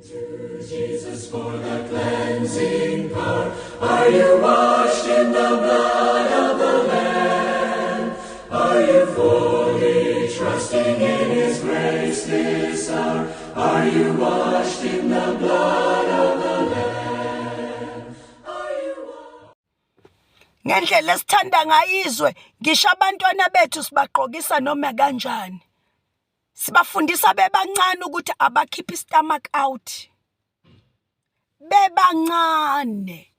To Jesus for the cleansing power. Are you washed in the blood of the Lamb? Are you fully trusting in His grace this hour? Are you washed in the blood of the Lamb? Are you ngendlela esithanda ngayizwe ngisho abantwana bethu sibagqokisa noma kanjani, sibafundisa bebancane ukuthi abakhiphe istomach out bebancane.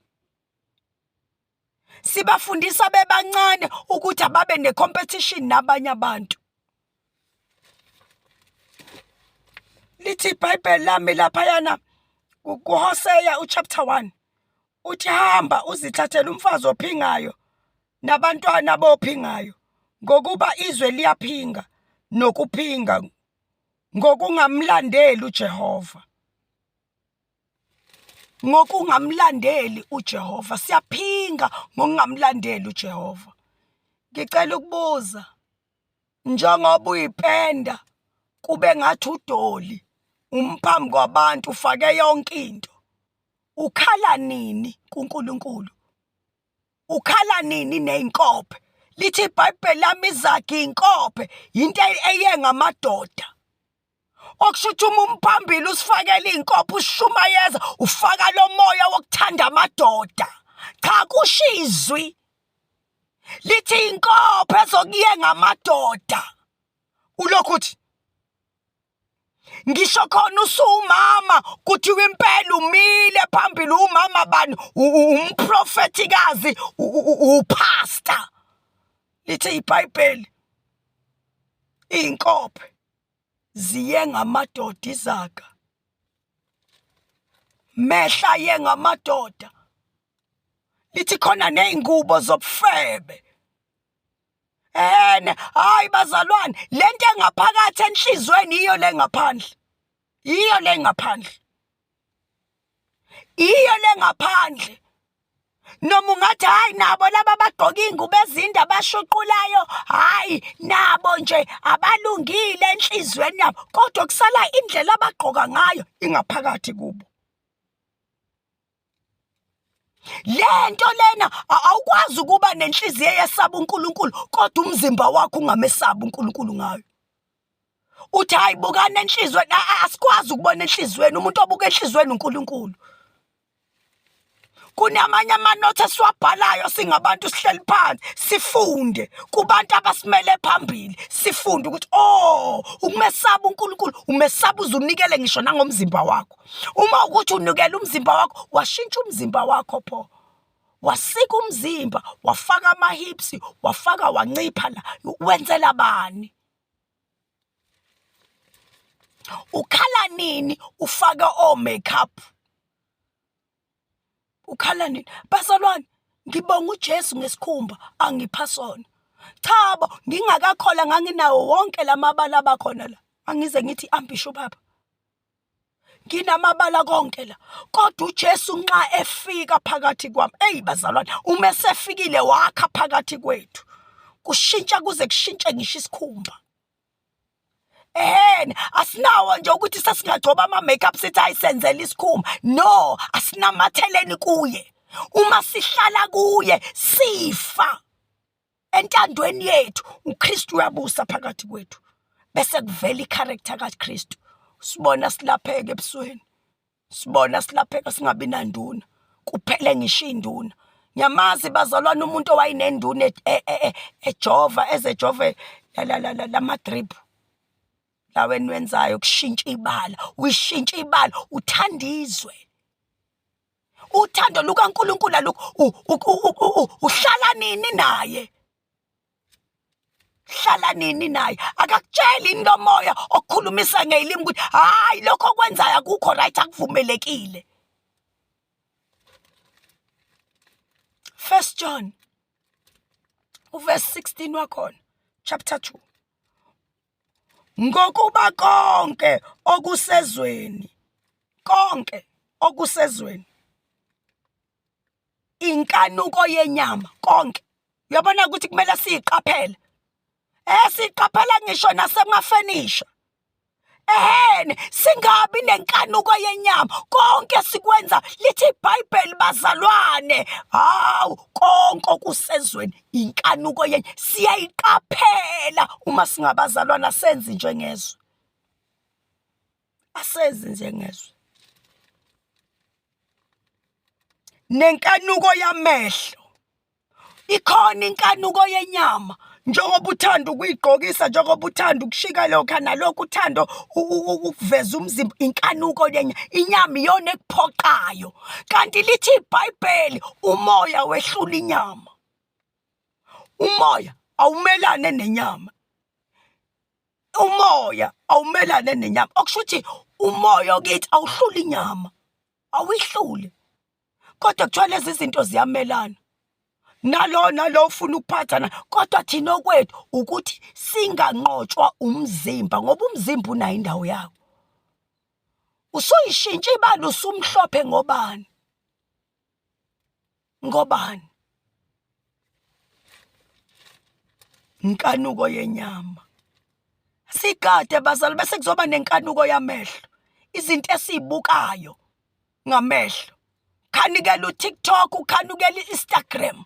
Sibafundisa bebancane ukuthi ababe necompetition nabanye abantu. Lithi iBhayibheli lami laphayana kuHosea chapter 1 uthi hamba uzithathele umfazi ophingayo nabantwana bophingayo, ngokuba izwe liyaphinga nokuphinga ngokungamlandeli uJehova. Ngokungamlandeli uJehova, siyaphinga ngokungamlandeli uJehova. Ngicela ukubuza, njengoba uyipenda kube ngathi udoli umphambi kwabantu ufake yonke into, ukhala nini kuNkulunkulu? Ukhala nini neinkophe? Lithi iBhayibheli lami izakhe inkophe into eyenga amadoda. Okusho ukuthi uma umphambili usifakela inkophe ushumayeza ufaka lo moya wokuthanda amadoda. Cha, kusho izwi lithi inkophe ezokuyenga amadoda. Ulokhu uthi ngisho khona usumama kuthiwa impela umile phambili, umama bani, umprofetikazi, upastor. Lithi iBhayibheli inkophe ziyenga amadoda izaga, mehla yenga amadoda. Lithi khona neingubo zobufebe. Hayi bazalwane, lento engaphakathi enhlizweni iyo le ngaphandle. Iyo le ngaphandle. Iyo le ngaphandle. Noma ungathi hayi nabo laba bagqoka ingubo ezinde abashuqulayo, hayi nabo nje abalungile enhlizweni yabo, kodwa kusala indlela abagqoka ngayo ingaphakathi kubo. Lento lena awukwazi ukuba nenhliziyo yesaba uNkulunkulu kodwa umzimba wakho ungamesaba uNkulunkulu ngayo. Uthi hayi bukana enhlizweni, asikwazi ukubona enhlizweni, umuntu obuka enhlizweni uNkulunkulu. Kunamanye amanothi esiwabhalayo singabantu sihleli phansi sifunde kubantu abasimele phambili, sifunde ukuthi ukumesaba uNkulunkulu, umesaba uzunikele ngisho nangomzimba wakho. Uma ukuthi unikele umzimba wakho, washintsha umzimba wakho pho, wasika umzimba, wafaka ama-hips, wafaka wancipha la, wenzela bani? Ukhala nini ufake o-makeup? Ukhala nini? Bazalwane, ngibonga uJesu ngesikhumba angipha sona. Chabo, ngingakakhola nganginawo wonke lamabala abakhona la. Angize ngithi ambisho baba. Nginamabala konke la. Kodwa uJesu nxa efika phakathi kwami, bazalwane, uma sefikile wakha phakathi kwethu, kushintsha kuze kushintshe ngisho isikhumba. Asinawo nje ukuthi sasingagcoba ama-makeup sithi ayisenzele isikhumba. No, asinamatheleni kuye. Uma sihlala kuye sifa entandweni yethu, uKristu uyabusa phakathi kwethu. Bese kuvela i-character kaKristu. Sibona silapheke ebusweni. Sibona silapheka singabi nanduna. Kuphele ngisho induna. Nyamazi bazalwane umuntu owayinenduna ejova ezejove la madrip. Laweni wenzayo kushintsha ibala, uyishintsha ibala, uthandizwe. Uthando lukaNkulunkulu uhlala nini naye? Hlala nini naye? Akakutsheli indomoya okukhulumisa ngelimi ukuthi hayi lokho okwenzayo akukho right, akuvumelekile. 1 John verse 16 wakhona, chapter 2. Ngokuba konke okusezweni inkanuko yenyama konke, uyabona ukuthi kumele siyiqaphele. Siqaphela ngisho nasemafenisha. ehene singabi nenkanuko yenyama. Konke sikwenza lithi iBhayibheli bazalwane, hawu konke okusezweni inkanuko yenyama. Siyayiqaphela uma singabazalwane, asenzi njengezwe, asenzi njengezwe. Nenkanuko yamehlo, ikhona inkanuko yenyama. Njengoba uthanda ukuyigqokisa, njengoba uthanda ukushika lokha nalokhu, uthanda ukuveza umzimba, inkanuko yenyama. Inyama iyona ekuphoqayo, kanti lithi iBhayibheli umoya wehlula inyama. Umoya awumelane nenyama, umoya awumelane nenyama. Okusho ukuthi umoya okithi awuhluli inyama, awihluli. Kodwa kuthiwa lezi zinto ziyamelana, nalo ufuna ukuphathana. Kodwa thina okwethu ukuthi singanqotshwa umzimba, ngoba umzimba unayo indawo yawo. Usuyishintsha ibala, usumhlophe ngobani? Ngobani? Inkanuko yenyama. Sigade bazali, bese kuzoba nenkanuko yamehlo, izinto esizibukayo ngamehlo. Khanikela uTikTok, ukhanukela iInstagram,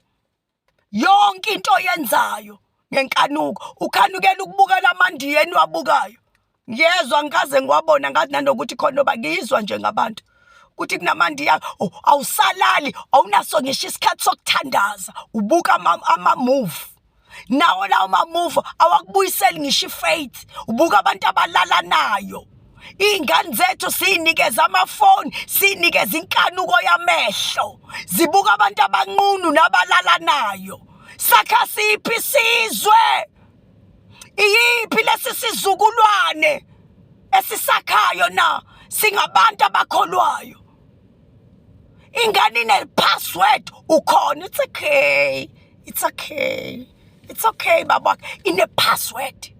yonke into oyenzayo ngenkanuko. Ukhanukela ukubukela amandiya eniwabukayo. Ngiyezwa ngikaze ngiwabona, ngathi nanokuthi khona oba ngiyizwa nje ngabantu ukuthi kunamandiya, awusalali, awunaso ngisho isikhathi sokuthandaza, ubuka ama-move. Nawo lawo ma-move awakubuyiseli ngisho ifaith, ubuka abantu abalalanayo. Iy'ngane zethu siyinikeza amafoni, siyinikeza inkanuko yamehlo, zibuka abantu abanqunu nabalalanayo. Sakha siphi isizwe? Iyiphi lesi sizukulwane esisakhayo na singabantu abakholwayo? Ingane ine-password ukhona, it's okay, it's okay, it's okay baba, ine-password.